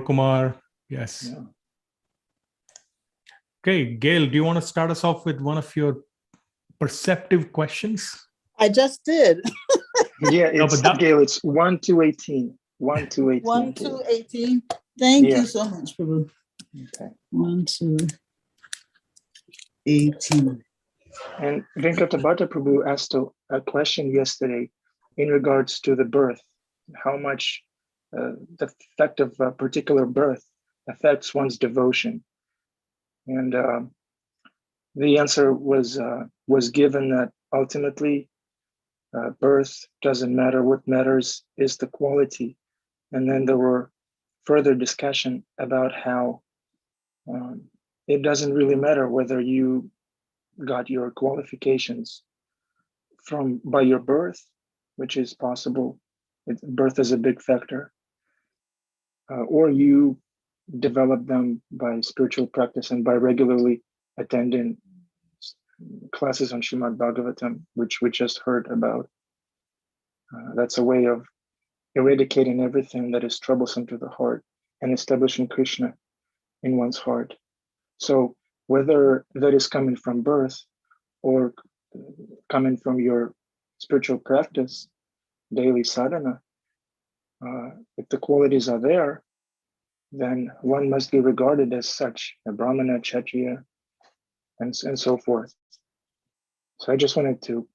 Kumar. Yes. Yeah. Okay, Gail, do you want to start us off with one of your perceptive questions? I just did. Yeah, No, it's but that- Gail, it's 1 to 18. 1 to 18. 1 Gail. to 18. Thank Yeah. you so much, Prabhu. Okay. 1 to 18. And Venkatabhata Prabhu asked a question yesterday in regards to the birth, how much the effect of a particular birth affects one's devotion. And the answer was given that ultimately birth doesn't matter. What matters is the quality. And then there were further discussion about how it doesn't really matter whether you got your qualifications by your birth, which is possible. Birth is a big factor, or you develop them by spiritual practice and by regularly attending classes on Srimad Bhagavatam, which we just heard about. That's a way of eradicating everything that is troublesome to the heart and establishing Krishna in one's heart. So whether that is coming from birth or coming from your spiritual practice, daily sadhana, if the qualities are there, then one must be regarded as such, a brahmana, kshatriya, and so forth. So I just wanted to,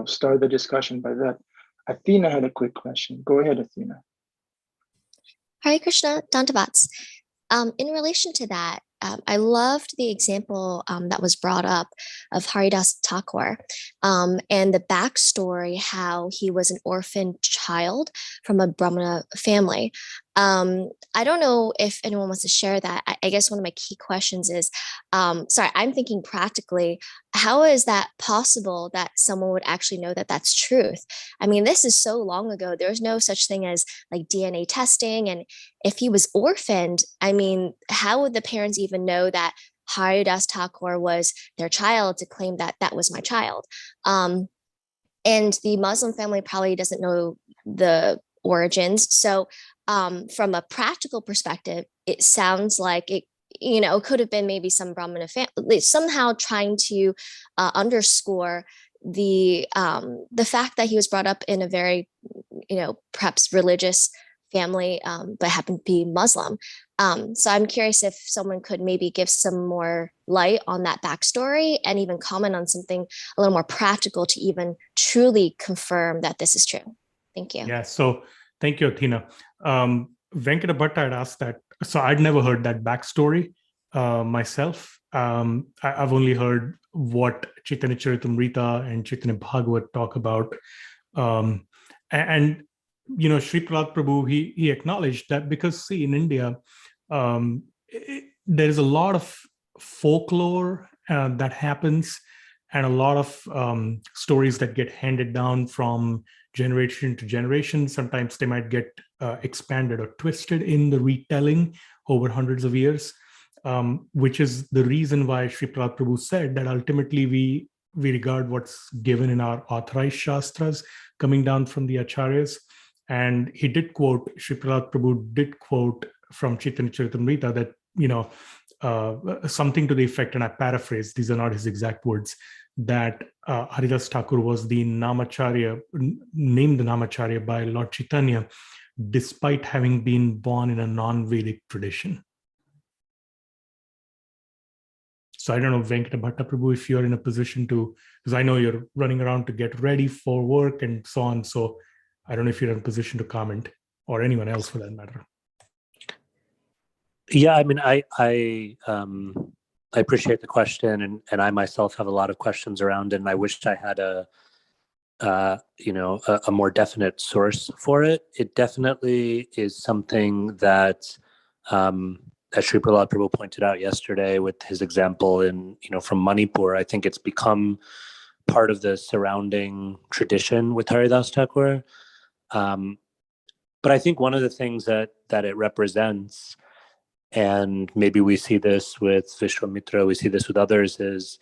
start the discussion by that. Athena had a quick question. Go ahead, Athena. Hare Krishna, Dantavats. In relation to that, I loved the example that was brought up of Haridas Thakur and the backstory, how he was an orphan child from a Brahmana family. I don't know if anyone wants to share that. I guess one of my key questions is, I'm thinking practically, how is that possible that someone would actually know that that's truth? I mean, this is so long ago. There's no such thing as like DNA testing. And if he was orphaned, I mean, how would the parents even know that Haridas Thakur was their child to claim that that was my child? And the Muslim family probably doesn't know the origins. So from a practical perspective, it sounds like it could have been maybe some Brahmana family somehow trying to underscore the fact that he was brought up in a very, perhaps religious family, but happened to be Muslim. So I'm curious if someone could maybe give some more light on that backstory and even comment on something a little more practical to even truly confirm that this is true. Thank you. Yeah, so thank you, Athena. Venkata Bhatta had asked that. So I'd never heard that backstory myself. I've only heard what Chaitanya Charitamrita and Chaitanya Bhagavat talk about. And Sri Prahlad Prabhu, he acknowledged that because, see, in India, there is a lot of folklore that happens and a lot of stories that get handed down from generation to generation. Sometimes they might get expanded or twisted in the retelling over hundreds of years, which is the reason why Sri Prahlad Prabhu said that ultimately we regard what's given in our authorized shastras coming down from the acharyas. And he did quote, Sri Prahlad Prabhu did quote from Chaitanya Charitamrita that something to the effect, and I paraphrase, these are not his exact words, that Haridas Thakur was the Namacharya, named the Namacharya by Lord Chaitanya, despite having been born in a non-Vedic tradition. So I don't know, Venkata Bhatta Prabhu, if you're in a position to, because I know you're running around to get ready for work and so on. So I don't know if you're in a position to comment, or anyone else for that matter. Yeah, I mean, I appreciate the question, and I myself have a lot of questions around it, and I wish I had a more definite source for it. It definitely is something that, as Sri Prahlad Prabhu pointed out yesterday with his example from Manipur, I think it's become part of the surrounding tradition with Haridas Thakur. But I think one of the things that it represents, and maybe we see this with Vishwamitra, we see this with others, is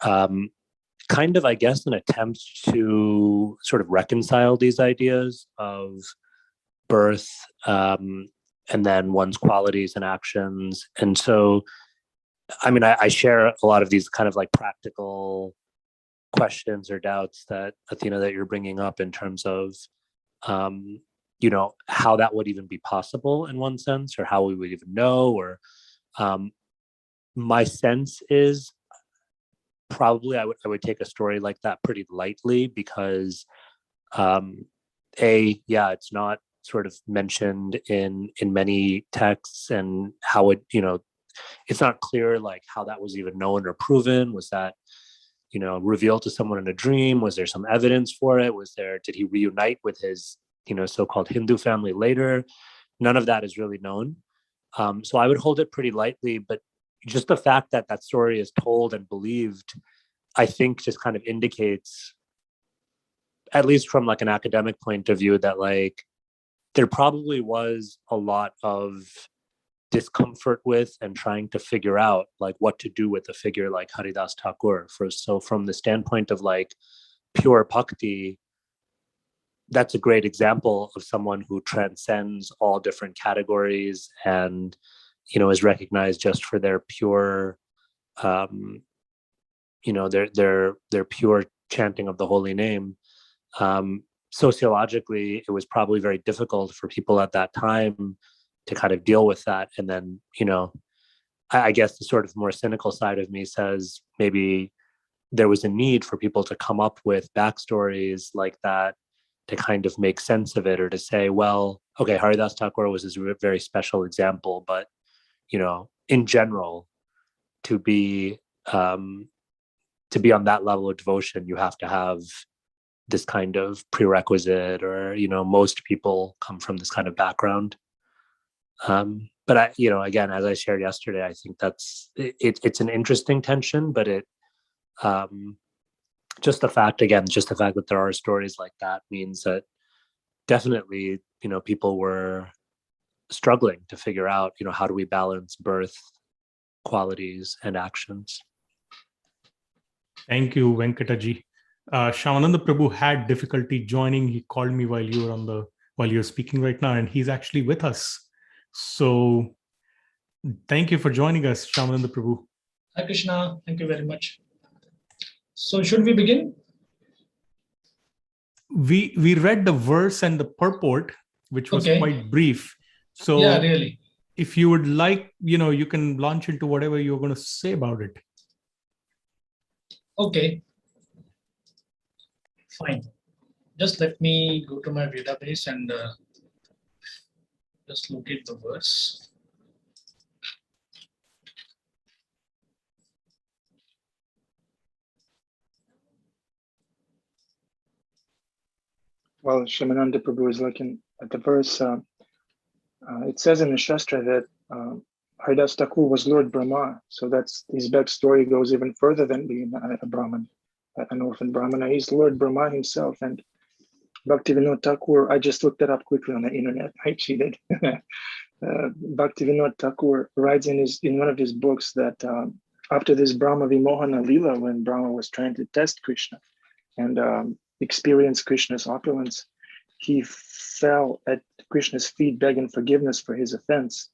kind of, I guess, an attempt to sort of reconcile these ideas of birth and then one's qualities and actions. And so, I mean, I share a lot of these kind of like practical questions or doubts that, Athena, that you're bringing up in terms of, you know, how that would even be possible in one sense, or how we would even know, or my sense is probably I would take a story like that pretty lightly because it's not sort of mentioned in many texts, and how it, you know, it's not clear like how that was even known or proven. Was that, you know, revealed to someone in a dream? Was there some evidence for it? Did he reunite with his, you know, so-called Hindu family later? None of that is really known. So I would hold it pretty lightly, but just the fact that that story is told and believed, I think just kind of indicates, at least from like an academic point of view, that like there probably was a lot of discomfort with and trying to figure out like what to do with a figure like Haridas Thakur. So from the standpoint of like pure bhakti, that's a great example of someone who transcends all different categories and, you know, is recognized just for their pure, you know, their pure chanting of the holy name. Sociologically, it was probably very difficult for people at that time to kind of deal with that. And then, you know, I guess the sort of more cynical side of me says maybe there was a need for people to come up with backstories like that to kind of make sense of it, or to say, well, okay, Haridas Thakur was this very special example, but, you know, in general, to be on that level of devotion, you have to have this kind of prerequisite, or, you know, most people come from this kind of background. But I, you know, again, as I shared yesterday, I think it's an interesting tension, but it, just the fact that there are stories like that means that definitely, you know, people were struggling to figure out, you know, how do we balance birth, qualities, and actions. Thank you, Venkataji. Shyamananda Prabhu had difficulty joining. He called me while you were speaking right now, and he's actually with us. So thank you for joining us, Shyamananda Prabhu. Hi Krishna, thank you very much. So should we begin? We read the verse and the purport, which was quite brief. So yeah, really. If you would like, you know, you can launch into whatever you're going to say about it. Okay. Fine. Just let me go to my database and just locate the verse. While Shyamananda Prabhu is looking at the verse, it says in the Shastra that Haridas Thakur was Lord Brahma. So that's his backstory goes even further than being a Brahman, an orphan Brahmana. He's Lord Brahma himself. And Bhaktivinoda Thakur, I just looked that up quickly on the internet. I cheated. Bhaktivinoda Thakur writes in one of his books that after this Brahma Vimohana Lila, when Brahma was trying to test Krishna and experience Krishna's opulence, he fell at Krishna's feet begging forgiveness for his offense,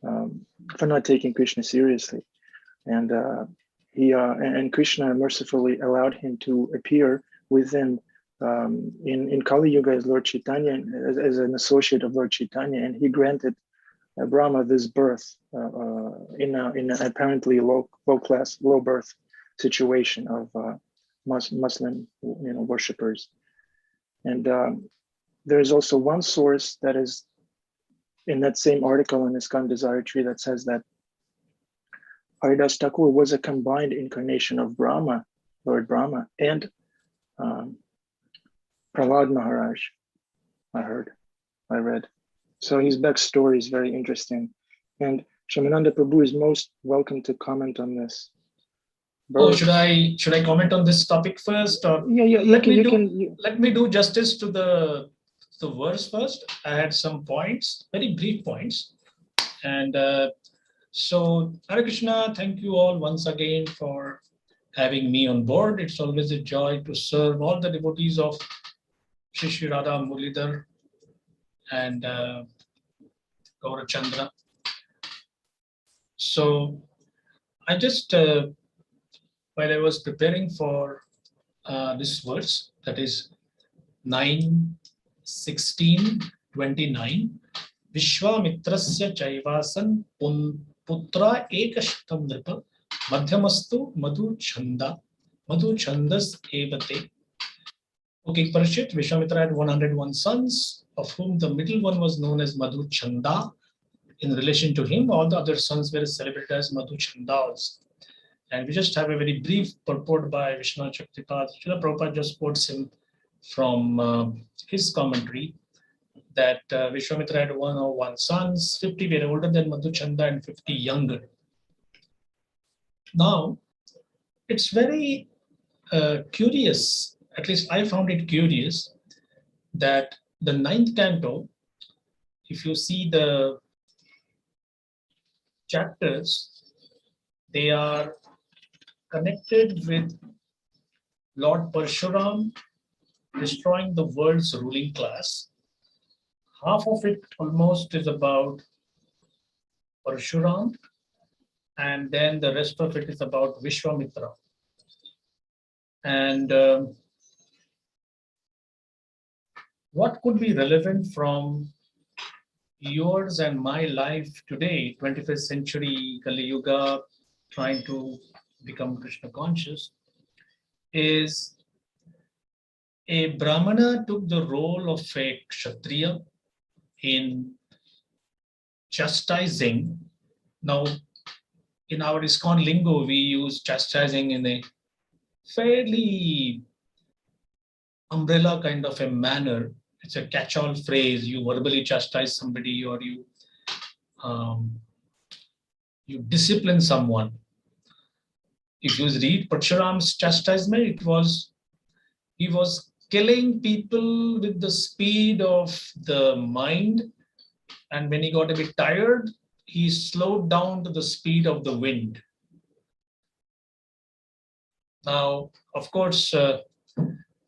for not taking Krishna seriously. And and Krishna mercifully allowed him to appear within in Kali Yuga as Lord Chaitanya, as an associate of Lord Chaitanya, and he granted Brahma this birth in an apparently low birth situation of Muslim, you know, worshippers. And there is also one source that is in that same article in Iskand Desire Tree that says that Haridas Thakur was a combined incarnation of Brahma, Lord Brahma, and Prahlad Maharaj. I read. So his backstory is very interesting. And Shyamananda Prabhu is most welcome to comment on this. Oh, should I comment on this topic first, or let me do justice to the verse first. I had some points, very brief points, and so Hare Krishna. Thank you all once again for having me on board. It's always a joy to serve all the devotees of Shri Radha Muralidhar, and Gaurachandra. So I just, while I was preparing for this verse, that is 9:16-29, Vishwamitrasya Chaivasan Putra Ekashtam Nripa Madhyamastu Madhu Chandas Evate. Okay, Parishit, Vishwamitra had 101 sons, of whom the middle one was known as Madhu Chanda. In relation to him, all the other sons were celebrated as Madhu Chandas. And we just have a very brief purport by Vishwanath Shaktipad. Srila Prabhupada just quotes him from his commentary that Vishwamitra had 101 sons, 50 were older than Madhu Chanda and 50 younger. Now, it's very curious, at least I found it curious, that the 9th canto, if you see the chapters, they are connected with Lord Parshuram destroying the world's ruling class. Half of it almost is about Parshuram, and then the rest of it is about Vishwamitra. And what could be relevant from yours and my life today, 21st century Kali Yuga, trying to become Krishna conscious, is a Brahmana took the role of a Kshatriya in chastising. Now, in our ISKCON lingo, we use chastising in a fairly umbrella kind of a manner. It's a catch-all phrase. You verbally chastise somebody, or you discipline someone. If you read Parshuram's chastisement, he was killing people with the speed of the mind, and when he got a bit tired, he slowed down to the speed of the wind. Now, of course,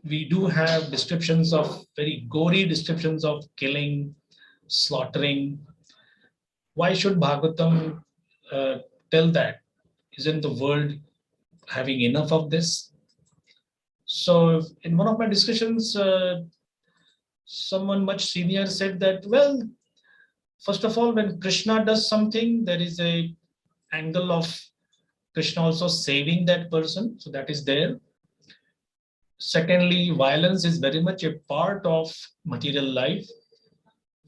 we do have descriptions of very gory descriptions of killing, slaughtering. Why should Bhagavatam tell that? Isn't the world having enough of this? So in one of my discussions, someone much senior said that, well, first of all, when Krishna does something, there is a angle of Krishna also saving that person. So that is there. Secondly, violence is very much a part of material life.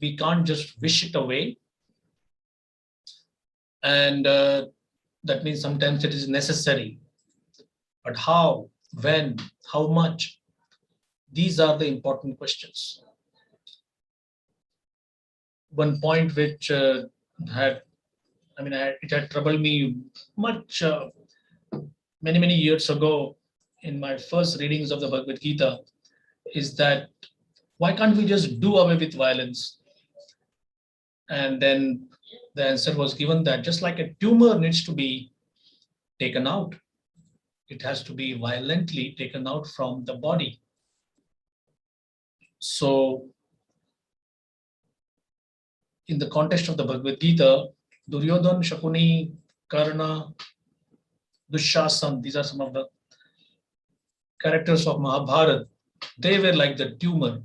We can't just wish it away. And that means sometimes it is necessary. But how, when, how much? These are the important questions. One point which it had troubled me much many years ago in my first readings of the Bhagavad Gita is that why can't we just do away with violence? And then the answer was given that just like a tumor needs to be taken out, it has to be violently taken out from the body. So in the context of the Bhagavad Gita, Duryodhan, Shakuni, Karna, Dushasan, these are some of the characters of Mahabharata. They were like the tumor.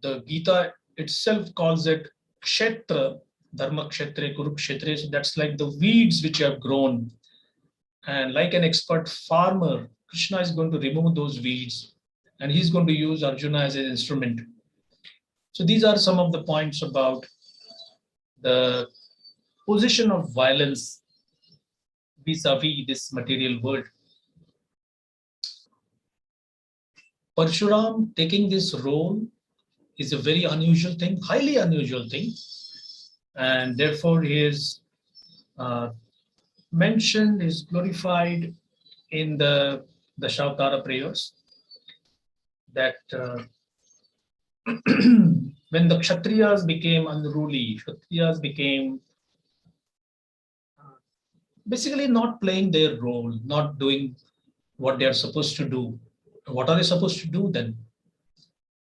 The Gita itself calls it Kshetra, Dharma Kshetre, Kurukshetre. So that's like the weeds which have grown. And like an expert farmer, Krishna is going to remove those weeds, and he's going to use Arjuna as an instrument. So these are some of the points about the position of violence vis-a-vis this material world. Parshuram taking this role is a very unusual thing, highly unusual thing, and therefore he is mentioned, is glorified in the Dashavatara prayers, that when the Kshatriyas became unruly, Kshatriyas became basically not playing their role, not doing what they are supposed to do. What are they supposed to do then?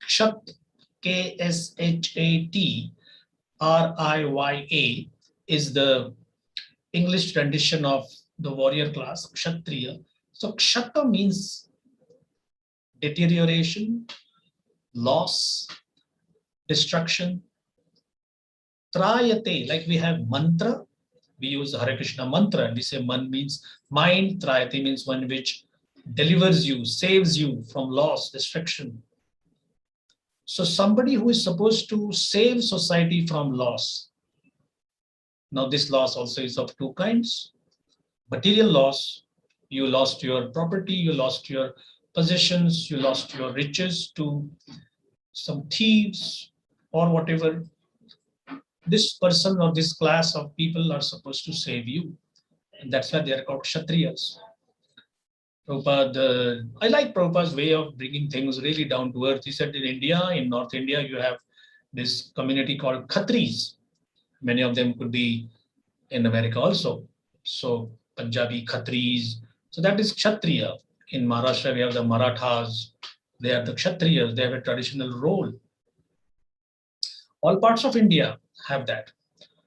Kshat, K-S-H-A-T, Riya is the English rendition of the warrior class, Kshatriya. So Kshatra means deterioration, loss, destruction. Trayate, like we have mantra, we use Hare Krishna mantra, and we say man means mind, Trayate means one which delivers you, saves you from loss, destruction. So somebody who is supposed to save society from loss. Now this loss also is of two kinds. Material loss, you lost your property, you lost your possessions, you lost your riches to some thieves or whatever. This person or this class of people are supposed to save you. And that's why they are called Kshatriyas. Prabhupada, I like Prabhupada's way of bringing things really down to earth. He said in India, in North India, you have this community called Khatris. Many of them could be in America also. So Punjabi Khatris. So that is Kshatriya. In Maharashtra, we have the Marathas. They are the Kshatriyas. They have a traditional role. All parts of India have that.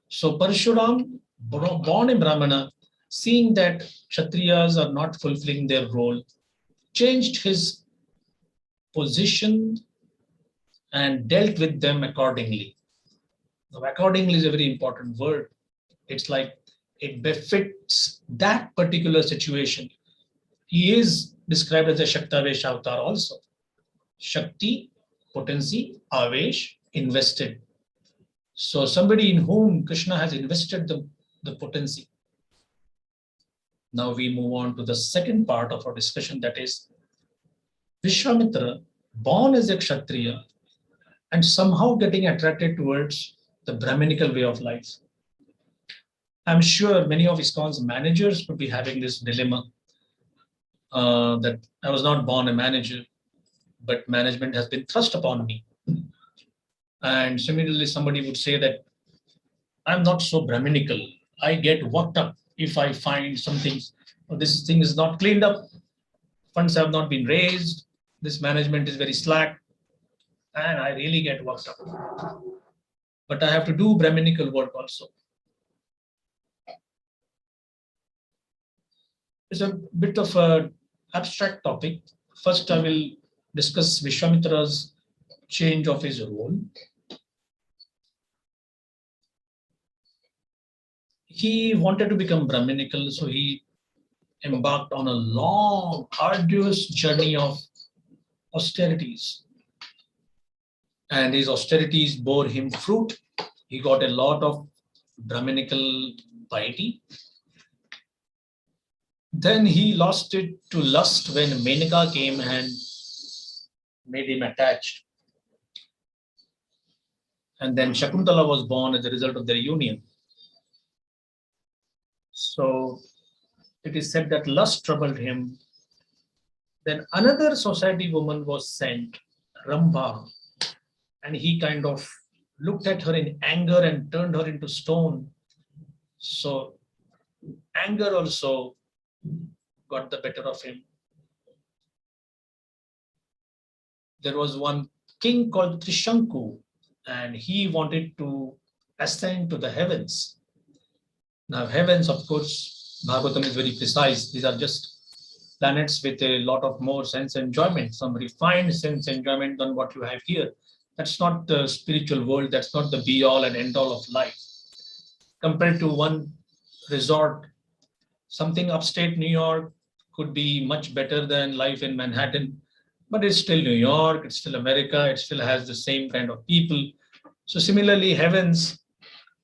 So Parshuram, born in Brahmana, seeing that Kshatriyas are not fulfilling their role, changed his position and dealt with them accordingly. Now, accordingly is a very important word. It's like it befits that particular situation. He is described as a Shaktavesh avatar also. Shakti, potency, Avesh, invested. So somebody in whom Krishna has invested the potency. Now we move on to the second part of our discussion, that is Vishwamitra, born as a Kshatriya and somehow getting attracted towards the Brahminical way of life. I'm sure many of ISKCON's managers would be having this dilemma that I was not born a manager, but management has been thrust upon me. And similarly, somebody would say that I'm not so Brahminical. I get worked up if I find something, this thing is not cleaned up, funds have not been raised, this management is very slack, and I really get worked up. But I have to do Brahminical work also. It's a bit of an abstract topic. First, I will discuss Vishwamitra's change of his role. He wanted to become Brahminical, so he embarked on a long, arduous journey of austerities. And his austerities bore him fruit. He got a lot of Brahminical piety. Then he lost it to lust when Menaka came and made him attached. And then Shakuntala was born as a result of their union. So it is said that lust troubled him. Then another society woman was sent, Rambha, and he kind of looked at her in anger and turned her into stone. So anger also got the better of him. There was one king called Trishanku, and he wanted to ascend to the heavens. Now, heavens, of course, Bhagavatam is very precise. These are just planets with a lot of more sense enjoyment, some refined sense enjoyment than what you have here. That's not the spiritual world. That's not the be-all and end-all of life. Compared to one resort, something upstate New York could be much better than life in Manhattan, but it's still New York, it's still America, it still has the same kind of people. So similarly, heavens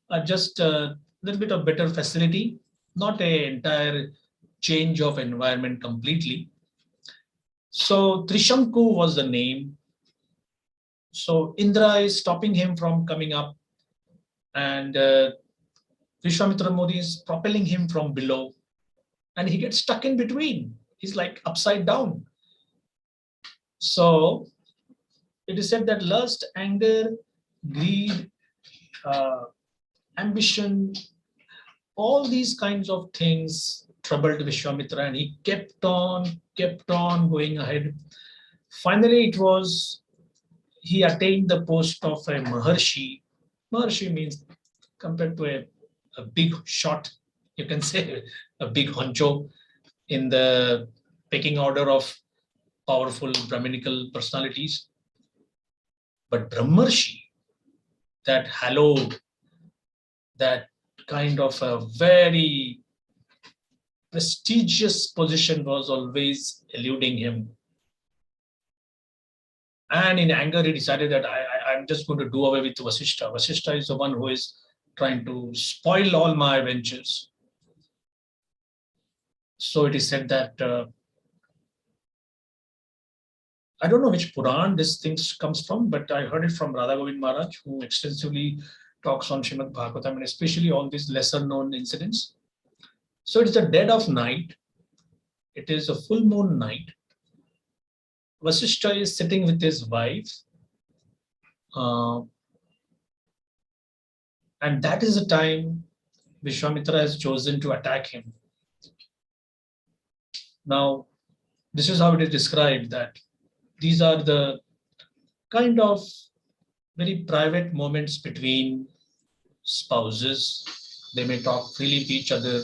are just a little bit of better facility, not an entire change of environment completely. So Trishanku was the name. So Indra is stopping him from coming up, and Vishwamitra Modi is propelling him from below, and he gets stuck in between. He's like upside down. So it is said that lust, anger, greed, ambition, all these kinds of things troubled Vishwamitra, and he kept on going ahead. Finally, he attained the post of a Maharshi, Maharshi means compared to a big shot, you can say a big honcho in the pecking order of powerful Brahminical personalities. But Brahmarshi, that hallowed, that kind of a very prestigious position was always eluding him. And in anger, he decided that I'm just going to do away with Vasishtha. Vasishtha is the one who is trying to spoil all my ventures. So it is said that, I don't know which Puran this thing comes from, but I heard it from Radha Govind Maharaj, who extensively talks on Srimad Bhagavatam, and especially all these lesser known incidents. So it's the dead of night. It is a full moon night. Vasishtha is sitting with his wife. And that is the time Vishwamitra has chosen to attack him. Now, this is how it is described, that these are the kind of very private moments between spouses. They may talk freely to each other.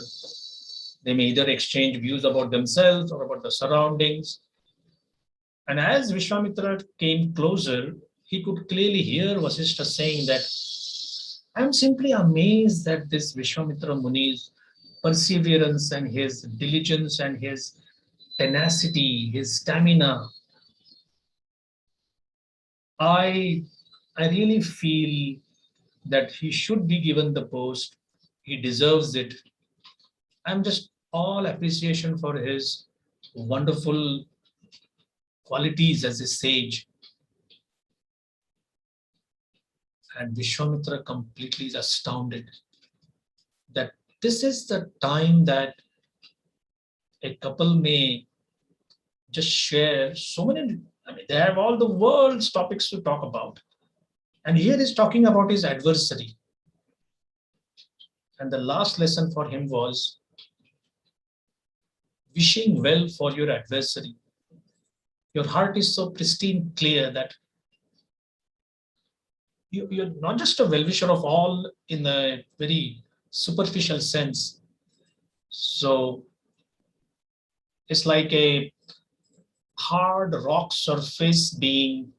They may either exchange views about themselves or about the surroundings. And as Vishwamitra came closer, he could clearly hear Vasishtha saying that, I'm simply amazed at this Vishwamitra Muni's perseverance and his diligence and his tenacity, his stamina. I really feel that he should be given the post. He deserves it. I'm just all appreciation for his wonderful qualities as a sage. And Vishwamitra completely is astounded that this is the time that a couple may just share so many, they have all the world's topics to talk about. And here he's talking about his adversary. And the last lesson for him was wishing well for your adversary. Your heart is so pristine clear that you're not just a well-wisher of all in a very superficial sense. So it's like a hard rock surface being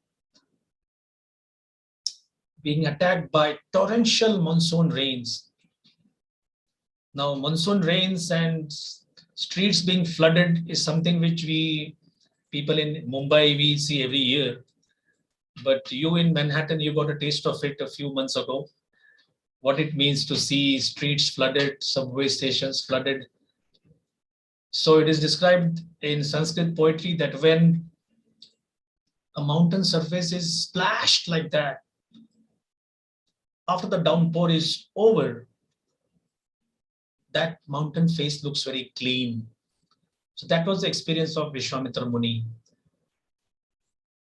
attacked by torrential monsoon rains. Now, monsoon rains and streets being flooded is something which people in Mumbai, we see every year. But you in Manhattan, you got a taste of it a few months ago. What it means to see streets flooded, subway stations flooded. So it is described in Sanskrit poetry that when a mountain surface is splashed like that, after the downpour is over, that mountain face looks very clean. So that was the experience of Vishwamitra Muni.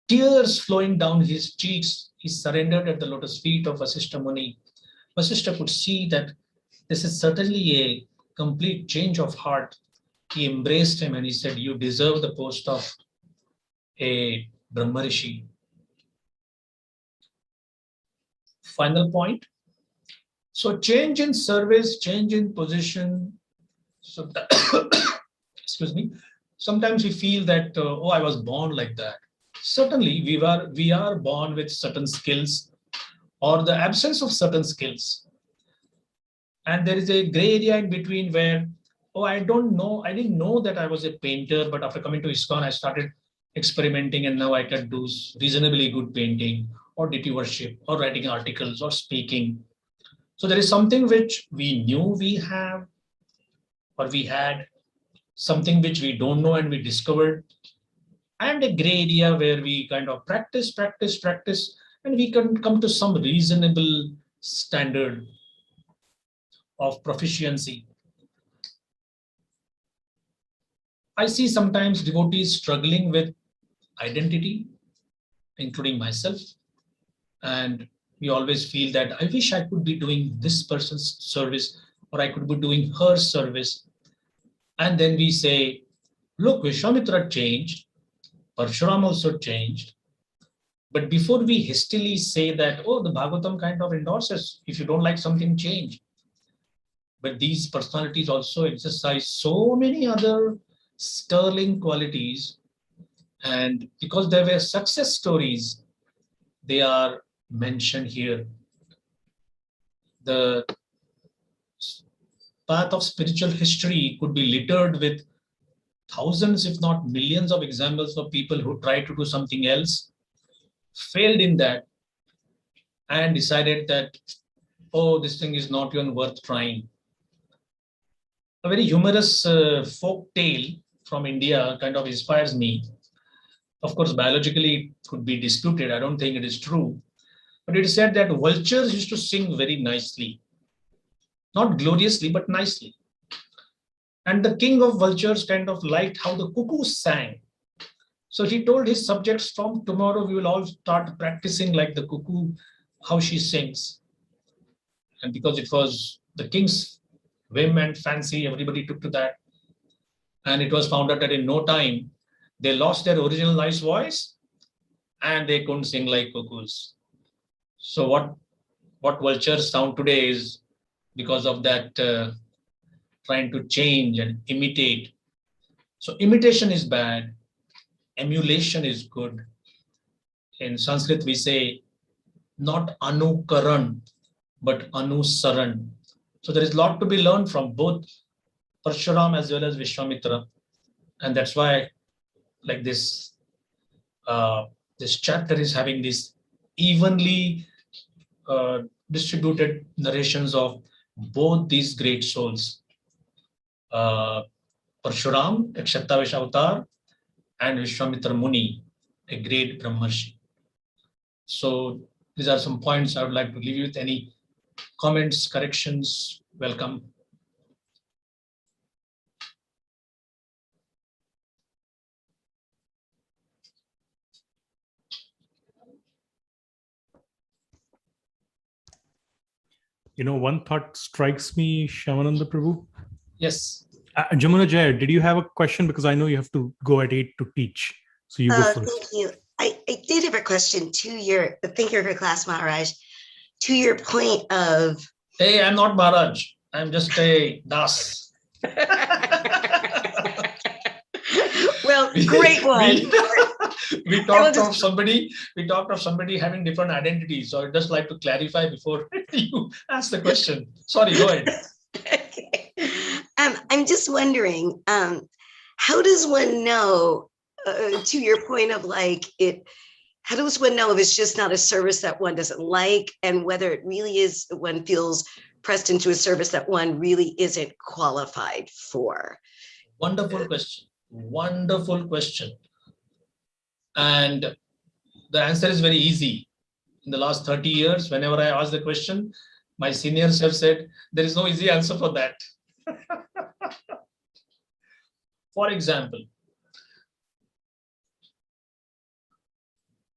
Tears flowing down his cheeks, he surrendered at the lotus feet of Vasishtha Muni. Vasishtha could see that this is certainly a complete change of heart. He embraced him and he said, you deserve the post of a Brahmarishi. Final point. So change in service, change in position. So excuse me. Sometimes we feel that, oh, I was born like that. Certainly, we are born with certain skills or the absence of certain skills. And there is a gray area in between where, oh, I didn't know that I was a painter, but after coming to ISKCON, I started experimenting and now I can do reasonably good painting or deity worship or writing articles or speaking. So there is something which we knew we have or we had, something which we don't know and we discovered, and a gray area where we kind of practice, and we can come to some reasonable standard of proficiency. I see sometimes devotees struggling with identity, including myself, and we always feel that I wish I could be doing this person's service or I could be doing her service. And then we say, look, Vishwamitra changed, Parshuram also changed. But before we hastily say that, oh, the Bhagavatam kind of endorses, if you don't like something, change. But these personalities also exercise so many other sterling qualities. And because there were success stories, they are mentioned here. The path of spiritual history could be littered with thousands, if not millions, of examples of people who tried to do something else, failed in that, and decided that, oh, this thing is not even worth trying. A very humorous folk tale from India kind of inspires me. Of course, biologically, it could be disputed. I don't think it is true. But it is said that vultures used to sing very nicely. Not gloriously, but nicely. And the king of vultures kind of liked how the cuckoo sang. So he told his subjects, from tomorrow, we will all start practicing like the cuckoo, how she sings. And because it was the king's whim and fancy, everybody took to that. And it was found out that in no time, they lost their original nice voice and they couldn't sing like cuckoos. So what vultures sound today is because of that trying to change and imitate. So imitation is bad. Emulation is good. In Sanskrit, we say not anukaran, but anusaran. So there is a lot to be learned from both Parshuram as well as Vishwamitra. And that's why, like this chapter is having this evenly distributed narrations of both these great souls. Parshuram, a Kshatravesh avatar, and Vishwamitra Muni, a great Brahmarshi. So these are some points I would like to leave you with. Any comments, corrections, welcome. One thought strikes me, Shyamananda Prabhu. Yes. Jamuna Jaya, did you have a question? Because I know you have to go at 8 to teach. So you go first. Thank you. I did have a question thank you for class, Maharaj, to your point of... Hey, I'm not Maharaj. I'm just a Das. Well, great one. We talked of somebody having different identities. So I'd just like to clarify before you ask the question. Sorry, go ahead. Okay. I'm just wondering, how does one know, to your point of how does one know if it's just not a service that one doesn't like, and whether it really is, one feels pressed into a service that one really isn't qualified for? Wonderful question. Wonderful question. And the answer is very easy. In the last 30 years, whenever I ask the question, my seniors have said, there is no easy answer for that. For example,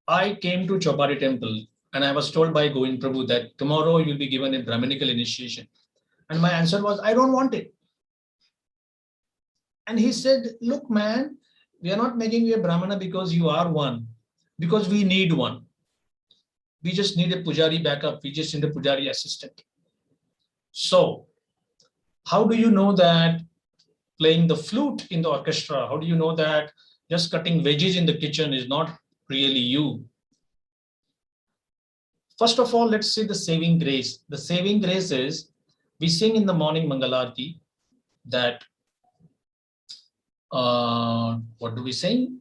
I came to Chopari temple and I was told by Govind Prabhu that tomorrow you'll be given a Brahminical initiation. And my answer was, I don't want it. And he said, look, man, we are not making you a Brahmana because you are one, because we need one. We just need a Pujari backup. We just need a Pujari assistant. So how do you know that playing the flute in the orchestra, how do you know that just cutting veggies in the kitchen is not really you? First of all, let's say the saving grace. The saving grace is, we sing in the morning Mangalarti that, what do we sing?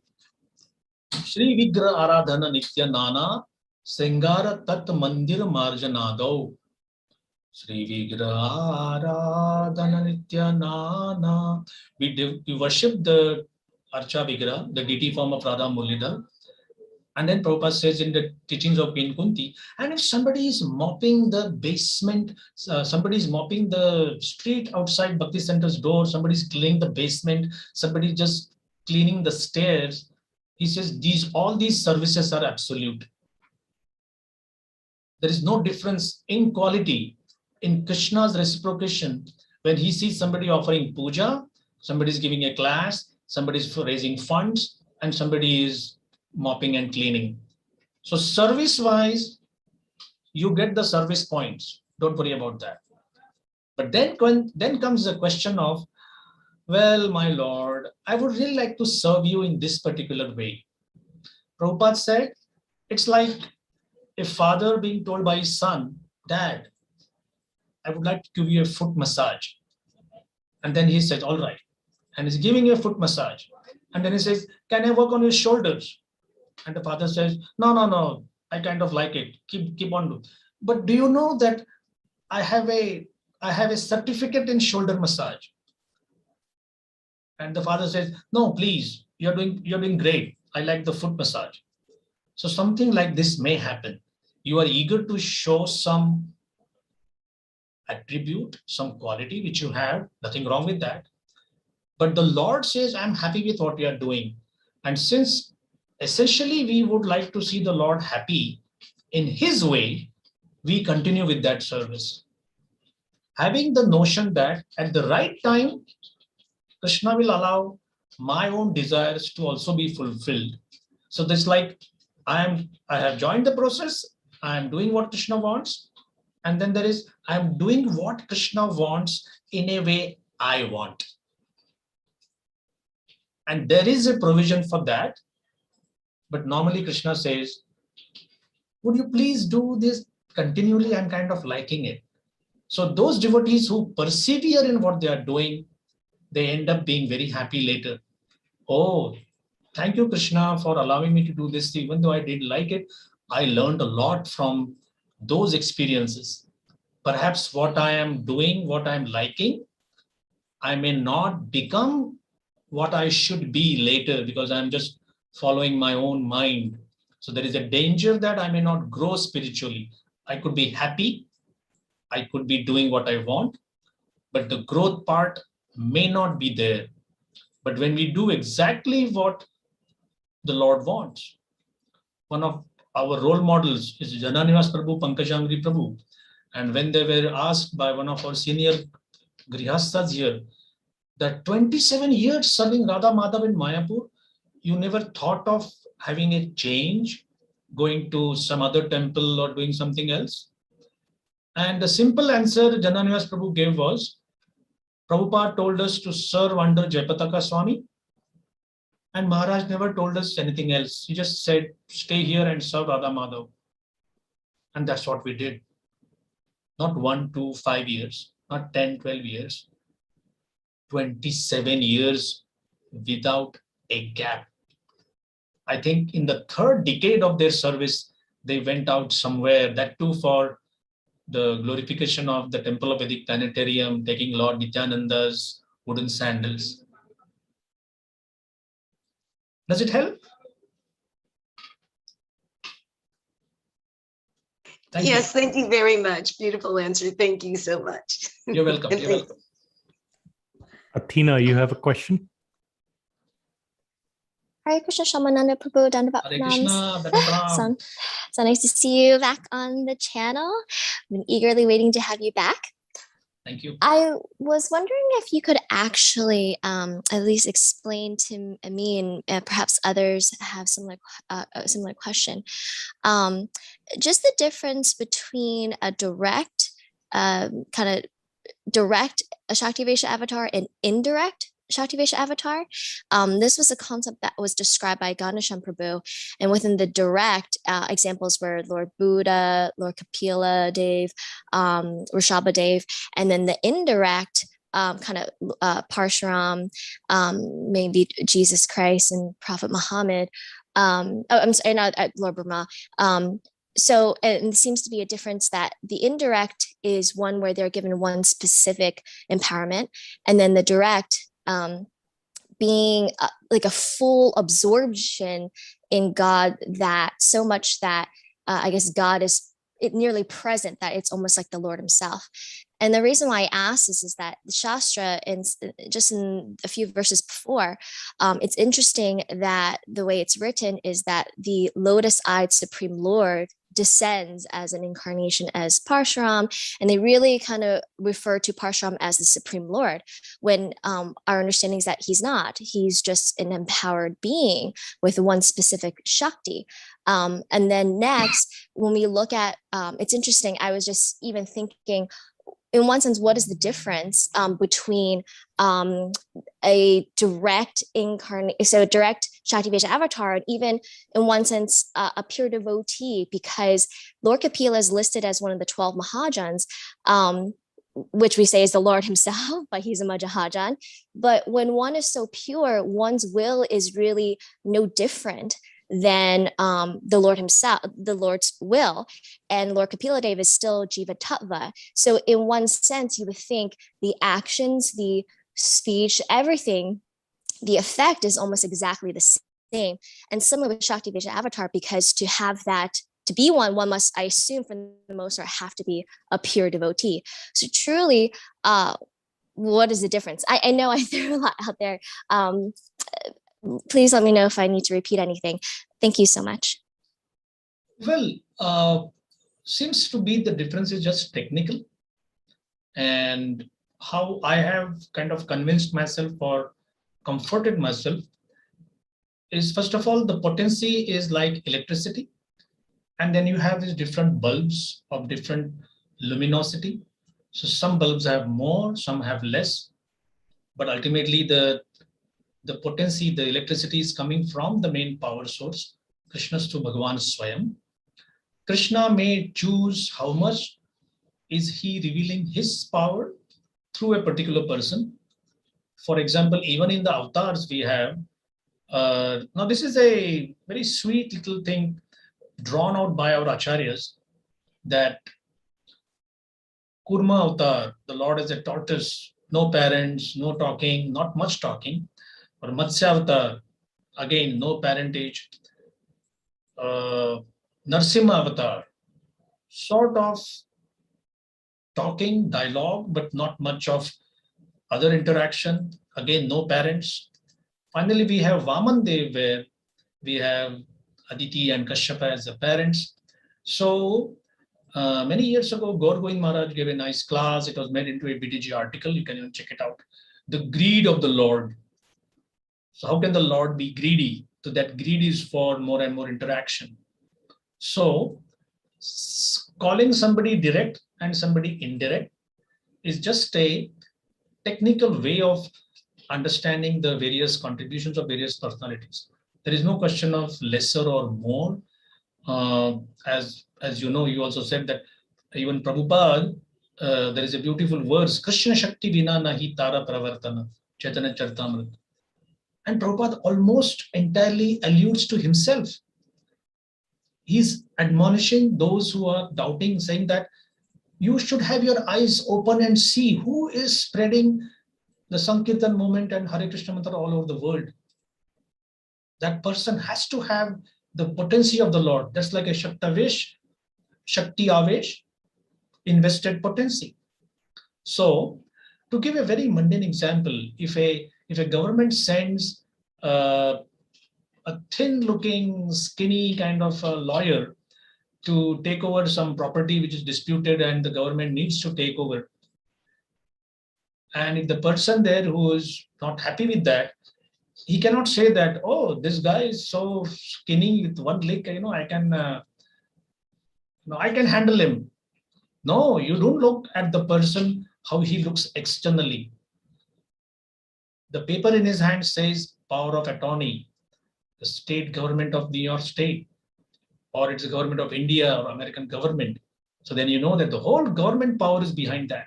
Shri Vigra Aradhana Nitya Nana Singara Tat Mandir Marjanado. Shri Vigra Aradhana Nitya Nana. We worship the Archa Vigra, the deity form of Radha Mulida. And then Prabhupada says in the teachings of Queen Kunti, and if somebody is mopping the basement, somebody is mopping the street outside Bhakti Center's door, somebody is cleaning the basement, somebody just cleaning the stairs, he says all these services are absolute. There is no difference in quality. In Krishna's reciprocation, when he sees somebody offering puja, somebody is giving a class, somebody is raising funds, and somebody is mopping and cleaning. So service-wise, you get the service points. Don't worry about that. But then comes the question of, well, my Lord, I would really like to serve you in this particular way. Prabhupada said, it's like a father being told by his son, Dad, I would like to give you a foot massage. And then he says, all right. And he's giving you a foot massage. And then he says, can I work on your shoulders? And the father says, no, I kind of like it. Keep on doing. But do you know that I have a certificate in shoulder massage? And the father says, no, please, you're doing great. I like the foot massage. So something like this may happen. You are eager to show some attribute, some quality which you have, nothing wrong with that. But the Lord says, I'm happy with what you are doing. And since essentially we would like to see the Lord happy in his way, we continue with that service. Having the notion that at the right time, Krishna will allow my own desires to also be fulfilled. So this like, I have joined the process, I am doing what Krishna wants. And then there is, I'm doing what Krishna wants in a way I want. And there is a provision for that. But normally Krishna says, would you please do this continually? I'm kind of liking it. So those devotees who persevere in what they are doing, they end up being very happy later. Oh, thank you, Krishna, for allowing me to do this. Even though I didn't like it, I learned a lot from those experiences. Perhaps what I am doing, what I'm liking, I may not become what I should be later because I'm just following my own mind. So there is a danger that I may not grow spiritually. I could be happy. I could be doing what I want, but the growth part may not be there. But when we do exactly what the Lord wants, one of our role models is Jananivas Prabhu, Pankajangri Prabhu. And when they were asked by one of our senior Grihasthas here, that 27 years serving Radha Madhav in Mayapur, you never thought of having a change, going to some other temple or doing something else? And the simple answer Jananivas Prabhu gave was, Prabhupada told us to serve under Jayapataka Swami, and Maharaj never told us anything else. He just said, stay here and serve Radha Madhav. And that's what we did. Not 1 to 5 years, not 10, 12 years, 27 years without a gap. I think in the third decade of their service, they went out somewhere, that too for the glorification of the Temple of Vedic Planetarium, taking Lord Nityananda's wooden sandals. Does it help? Yes, thank you very much. Beautiful answer. Thank you so much. You're welcome. You're welcome. Athena, you have a question? Hare Krishna, Shyamanada Prabhu, Dandavat Hare Krishna, so nice to see you back on the channel. I've been eagerly waiting to have you back. Thank you. I was wondering if you could actually at least explain to me and perhaps others have a similar question. Just the difference between a direct direct Shaktivesha avatar and indirect Shaktivesha avatar. This was a concept that was described by Ganesham Prabhu, and within the direct examples were Lord Buddha, Lord Kapila Dev, Rishabha Dev, and then the indirect Parshuram, maybe Jesus Christ and Prophet Muhammad. I'm sorry, not Lord Brahma. So it seems to be a difference that the indirect is one where they're given one specific empowerment, and then the direct being like a full absorption in God, that so much that I guess God is nearly present, that it's almost like the Lord himself. And the reason why I ask this is that the Shastra, just in a few verses before, it's interesting that the way it's written is that the lotus-eyed Supreme Lord, descends as an incarnation as Parshuram, and they really kind of refer to Parshuram as the Supreme Lord, when our understanding is that he's not. He's just an empowered being with one specific Shakti. And then next, when we look at, it's interesting, I was just even thinking, in one sense, what is the difference between a direct direct Shakti-Vaisha avatar, and even in one sense, a pure devotee, because Lord Kapila is listed as one of the 12 Mahajans, which we say is the Lord himself, but he's a Mahajan. But when one is so pure, one's will is really no different than the Lord himself, the Lord's will. And Lord Kapila Deva is still Jiva Tattva. So in one sense, you would think the actions, the speech, everything, the effect is almost exactly the same. And similar with Shakti Vaisha Avatar, because to have that, to be one must, I assume for the most part, have to be a pure devotee. So truly, what is the difference? I know I threw a lot out there. Please let me know if I need to repeat anything. Thank you so much. Well, seems to be the difference is just technical. And how I have kind of convinced myself or comforted myself is, first of all, the potency is like electricity. And then you have these different bulbs of different luminosity. So some bulbs have more, some have less. But ultimately, the potency, the electricity is coming from the main power source, Krishnastu Bhagavan Swayam. Krishna may choose how much is he revealing his power through a particular person. For example, even in the avatars we have, now this is a very sweet little thing drawn out by our acharyas, that Kurma avatar, the Lord is a tortoise, no parents, no talking, not much talking. Or Matsya avatar, again, no parentage. Narsimha avatar, sort of talking, dialogue, but not much of other interaction. Again, no parents. Finally, we have Vaman Dev, where we have Aditi and Kashyapa as the parents. So many years ago, Gaur Govind Maharaj gave a nice class. It was made into a BTG article. You can even check it out. The greed of the Lord. So how can the Lord be greedy? So that greed is for more and more interaction. So calling somebody direct and somebody indirect is just a technical way of understanding the various contributions of various personalities. There is no question of lesser or more. As you know, you also said that even Prabhupada, there is a beautiful verse, Krishna Shakti Vina Nahi Tara Pravartana, Chaitanya Charitamrita. And Prabhupada almost entirely alludes to himself. He's admonishing those who are doubting, saying that you should have your eyes open and see who is spreading the Sankirtan movement and Hare Krishna mantra all over the world. That person has to have the potency of the Lord. That's like a Shakti Avesh, invested potency. So, to give a very mundane example, if a government sends a thin-looking, skinny kind of a lawyer to take over some property which is disputed and the government needs to take over, and if the person there who is not happy with that, he cannot say that, oh, this guy is so skinny with one leg, I can handle him. No, you don't look at the person how he looks externally. The paper in his hand says power of attorney, the state government of New York State, or it's the government of India or American government. So then you know that the whole government power is behind that.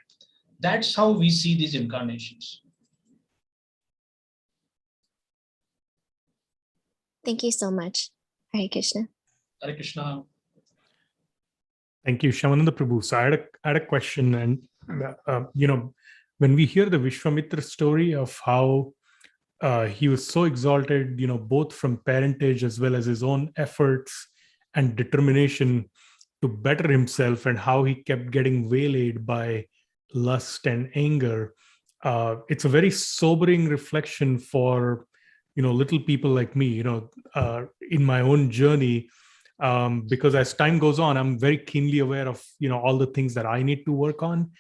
That's how we see these incarnations. Thank you so much. Hare Krishna. Hare Krishna. Thank you, Shyamananda Prabhu. So I had a question, and when we hear the Vishwamitra story of how he was so exalted, both from parentage as well as his own efforts and determination to better himself, and how he kept getting waylaid by lust and anger. It's a very sobering reflection for little people like me. In my own journey, because as time goes on, I'm very keenly aware of all the things that I need to work on,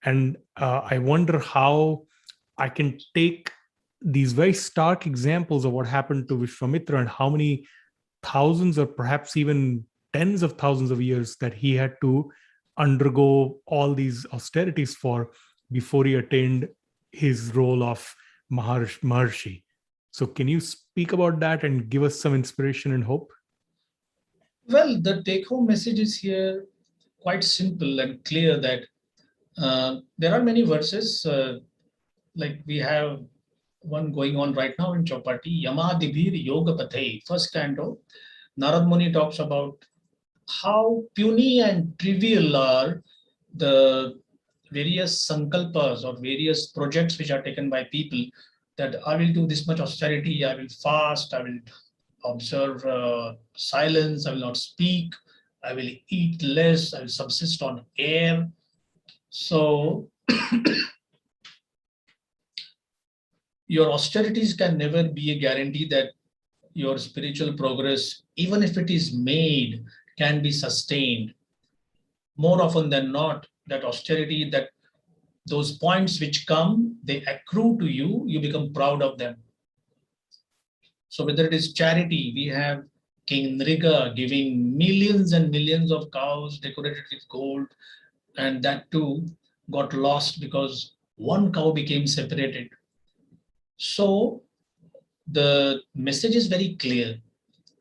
and I wonder how I can take these very stark examples of what happened to Vishwamitra and how many thousands or perhaps even tens of thousands of years that he had to undergo all these austerities for before he attained his role of Maharshi. So can you speak about that and give us some inspiration and hope? Well, the take-home message is here quite simple and clear that there are many verses, like we have one going on right now in Chopati, Yamadibhir Yoga Pathe, first canto. Narad Muni talks about how puny and trivial are the various sankalpas or various projects which are taken by people, that I will do this much austerity, I will fast, I will observe silence, I will not speak, I will eat less, I will subsist on air. So your austerities can never be a guarantee that your spiritual progress, even if it is made, can be sustained. More often than not, that austerity, that those points which come, they accrue to you, you become proud of them. So whether it is charity, we have King Nriga giving millions and millions of cows decorated with gold, and that too got lost because one cow became separated. So the message is very clear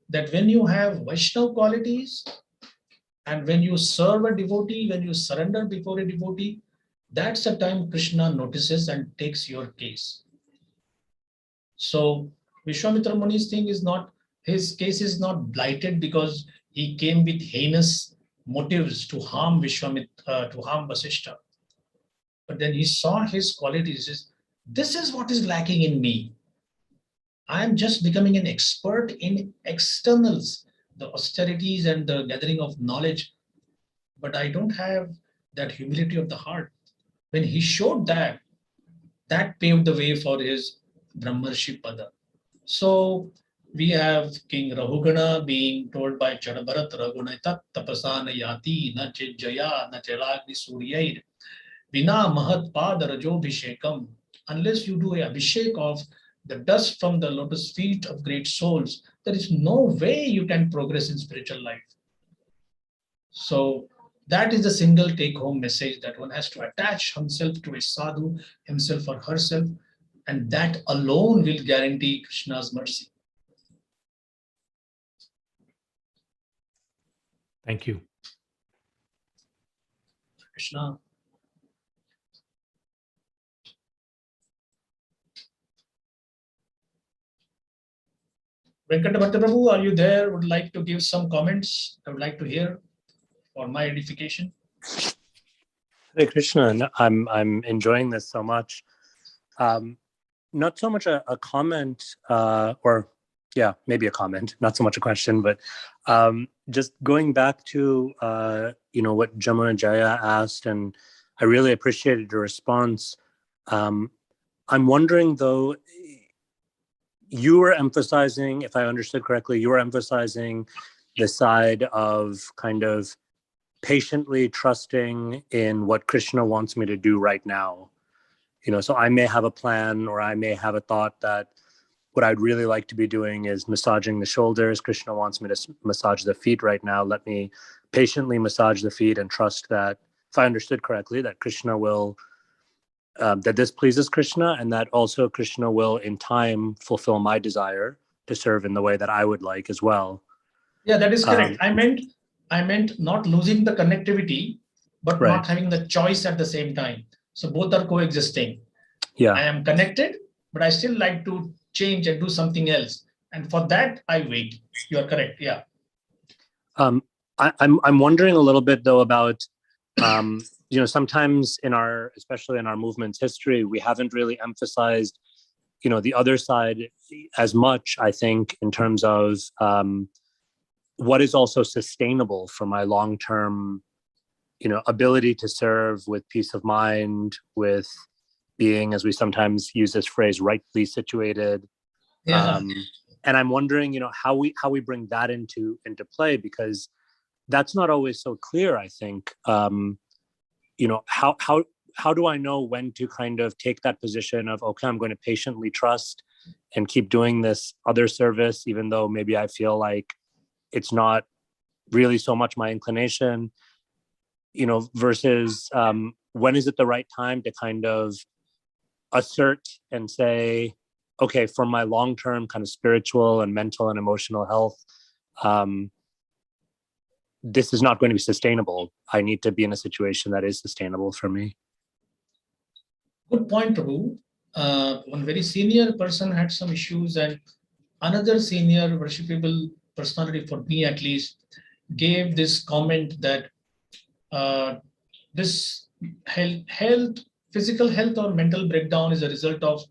that when you have Vaishnava qualities and when you serve a devotee, when you surrender before a devotee, that's the time Krishna notices and takes your case. So Vishwamitra Muni's thing is not, his case is not blighted because he came with heinous motives to harm Vishwamitra, to harm Vasishtha. But then he saw his qualities. This is what is lacking in me. I am just becoming an expert in externals, the austerities and the gathering of knowledge, but I don't have that humility of the heart. When he showed that, that paved the way for his Brahmarshi Pada. So we have King Rahugana being told by Chadabharat, Raghunaitat tapasana yati na jaya na chelagni suryair vina mahat pada rajobhishekam. Unless you do a abhishek of the dust from the lotus feet of great souls, there is no way you can progress in spiritual life. So that is the single take-home message, that one has to attach himself to a sadhu, himself or herself, and that alone will guarantee Krishna's mercy. Thank you. Krishna. Venkata Bhatta Prabhu, are you there? Would like to give some comments? I would like to hear for my edification. Hare Krishna, I'm enjoying this so much. Not so much a comment, or yeah, maybe a comment, not so much a question, but just going back to what Jamuna Jaya asked, and I really appreciated your response. I'm wondering though, you were emphasizing, if I understood correctly, you were emphasizing the side of kind of patiently trusting in what Krishna wants me to do right now. So I may have a plan, or I may have a thought that what I'd really like to be doing is massaging the shoulders. Krishna wants me to massage the feet right now. Let me patiently massage the feet and trust that, if I understood correctly, that Krishna will, that this pleases Krishna, and that also Krishna will in time fulfill my desire to serve in the way that I would like as well. Yeah, that is correct. I meant not losing the connectivity, but right. Not having the choice at the same time. So both are coexisting. Yeah. I am connected, but I still like to change and do something else. And for that, I wait. You are correct. Yeah. I'm wondering a little bit though about, sometimes especially in our movement's history, we haven't really emphasized, the other side as much, I think, in terms of what is also sustainable for my long-term, ability to serve with peace of mind, with being, as we sometimes use this phrase, rightly situated. Yeah. And I'm wondering, how we bring that into play, because that's not always so clear, I think. How do I know when to kind of take that position of, okay, I'm going to patiently trust and keep doing this other service, even though maybe I feel like it's not really so much my inclination, versus when is it the right time to kind of assert and say, okay, for my long-term kind of spiritual and mental and emotional health, this is not going to be sustainable. I need to be in a situation that is sustainable for me. Good point, Prabhu. One very senior person had some issues, and another senior worshipable personality, for me at least, gave this comment that this physical health or mental breakdown is a result of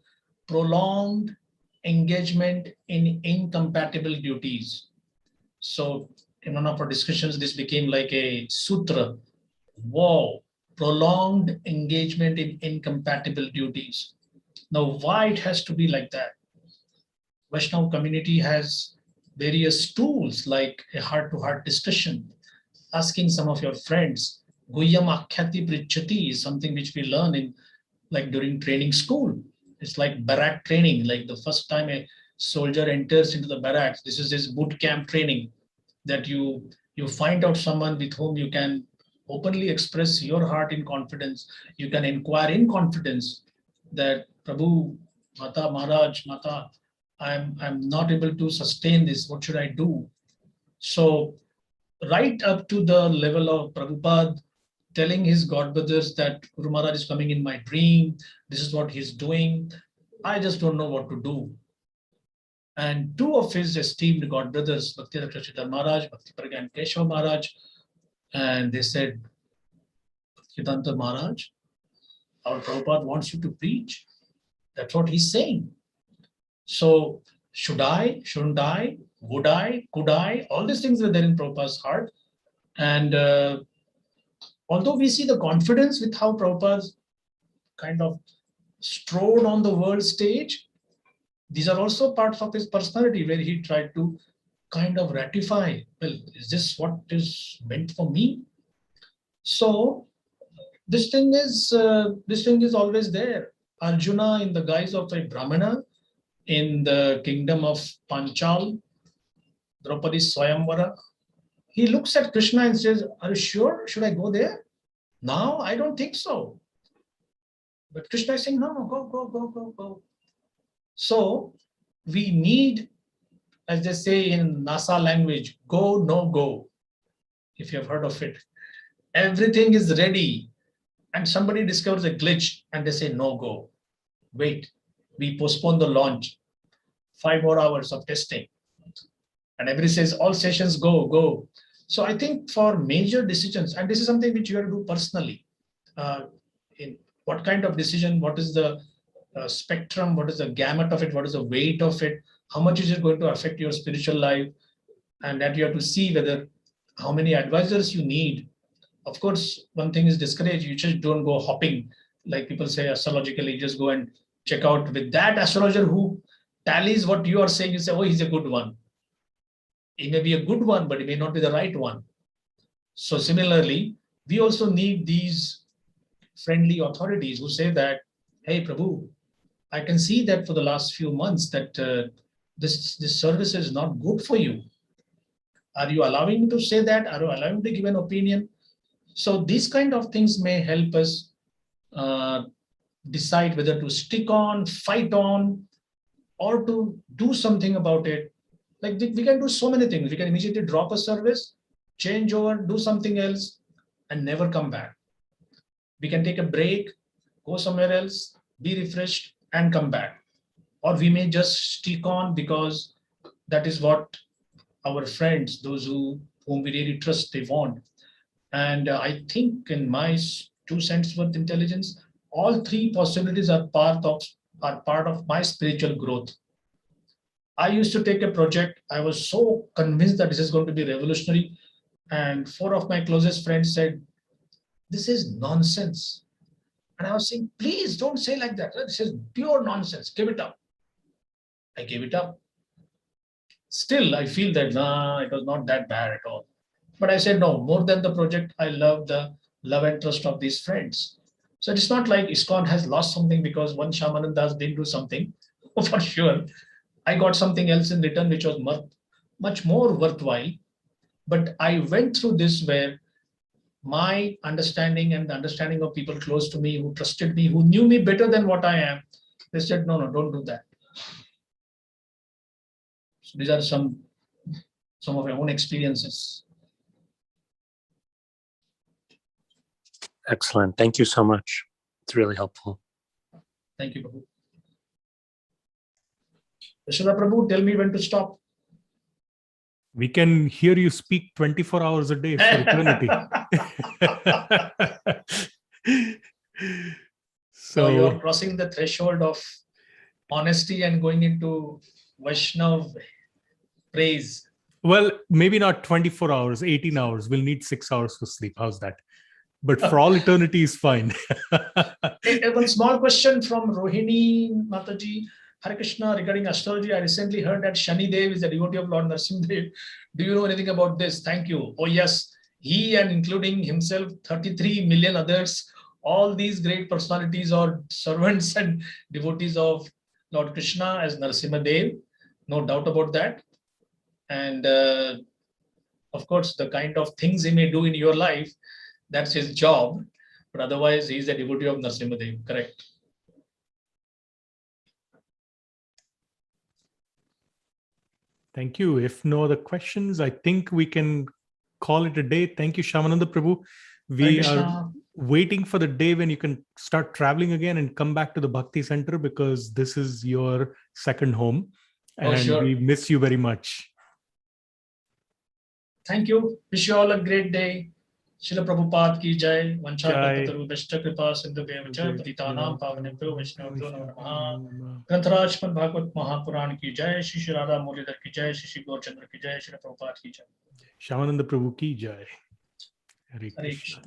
prolonged engagement in incompatible duties. So in one of our discussions, this became like a sutra. Wow, prolonged engagement in incompatible duties. Now, why it has to be like that? Vaishnava community has various tools like a heart-to-heart discussion, asking some of your friends. Guhyam akhyati prichati is something which we learn in, like, during training school. It's like barrack training, like the first time a soldier enters into the barracks. This is his boot camp training, that you find out someone with whom you can openly express your heart in confidence. You can inquire in confidence that, Prabhu, Mata, Maharaj, Mata, I'm not able to sustain this. What should I do? So right up to the level of Prabhupada telling his godbrothers that Guru Maharaj is coming in my dream, this is what he's doing, I just don't know what to do. And two of his esteemed godbrothers, Bhakti Rakshashidhar Maharaj, Bhakti Pragya and Keshava Maharaj, and they said, Siddhanta Maharaj, our Prabhupada wants you to preach. That's what he's saying. So should I, shouldn't I, would I, could I? All these things were there in Prabhupada's heart. And although we see the confidence with how Prabhupada kind of strode on the world stage, these are also parts of his personality where he tried to kind of ratify, well, is this what is meant for me? So this thing is always there. Arjuna, in the guise of a Brahmana in the kingdom of Panchal, Draupadi's Swayamvara, he looks at Krishna and says, are you sure? Should I go there? Now, I don't think so. But Krishna is saying, no, go. So we need, as they say in NASA language, go, no go, if you have heard of it. Everything is ready and somebody discovers a glitch and they say, no go. Wait, we postpone the launch. 5 more hours of testing. And everybody says, all sessions go. So I think for major decisions, and this is something which you have to do personally, in what kind of decision, what is the spectrum, what is the gamut of it, what is the weight of it, how much is it going to affect your spiritual life, and that you have to see whether how many advisors you need. Of course, one thing is discouraged, you just don't go hopping, like people say astrologically, just go and check out with that astrologer who tallies what you are saying. You say, oh, he's a good one. He may be a good one, but he may not be the right one. So similarly, we also need these friendly authorities who say that, hey, Prabhu, I can see that for the last few months that this service is not good for you. Are you allowing me to say that? Are you allowing me to give an opinion? So these kind of things may help us decide whether to stick on, fight on, or to do something about it. Like we can do so many things. We can immediately drop a service, change over, do something else, and never come back. We can take a break, go somewhere else, be refreshed, and come back. Or we may just stick on because that is what our friends, those whom we really trust, they want. And I think in my 2 cents worth intelligence, all 3 possibilities are part of my spiritual growth. I used to take a project. I was so convinced that this is going to be revolutionary. And 4 of my closest friends said, this is nonsense. And I was saying, please don't say like that. This is pure nonsense. Give it up. I gave it up. still I feel that it was not that bad at all. But I said, no, more than the project, I love the love and trust of these friends. So it's not like ISKCON has lost something because one Shyamananda didn't do something. For sure, I got something else in return, which was much more worthwhile. But I went through this where my understanding and the understanding of people close to me, who trusted me, who knew me better than what I am, they said, no, don't do that. So these are some of my own experiences. Excellent. Thank you so much. It's really helpful. Thank you, Prabhu. Yashoda Prabhu, tell me when to stop. We can hear you speak 24 hours a day for eternity. So you're crossing the threshold of honesty and going into Vaishnav praise. Well, maybe not 24 hours, 18 hours. We'll need 6 hours for sleep. How's that? But for all eternity is fine. One small question from Rohini Mataji. Hare Krishna, regarding astrology, I recently heard that Shani Dev is a devotee of Lord Narasimha. Do you know anything about this? Thank you. Oh yes, he and including himself, 33 million others, all these great personalities are servants and devotees of Lord Krishna as Narasimha Dev. No doubt about that. And of course, the kind of things he may do in your life, that's his job. But otherwise, he is a devotee of Narasimha Dev. Correct. Thank you. If no other questions, I think we can call it a day. Thank you, Shyamananda Prabhu. We are waiting for the day when you can start traveling again and come back to the Bhakti Center, because this is your second home. And sure. We miss you very much. Thank you. Wish you all a great day. Srila Prabhupada ki jai. Vancha kripa sindhu bevacha patitanam pavanebhyo Vaishnavabhyo namo namaha. Grantaraj Bhagavad Mahapuran ki jai. Shri Radha Muralidhar ki jai. Shri Gaurchandra ki jai. Srila Prabhupada ki jai. Shyamananda Prabhu ki jai. Hare Krishna.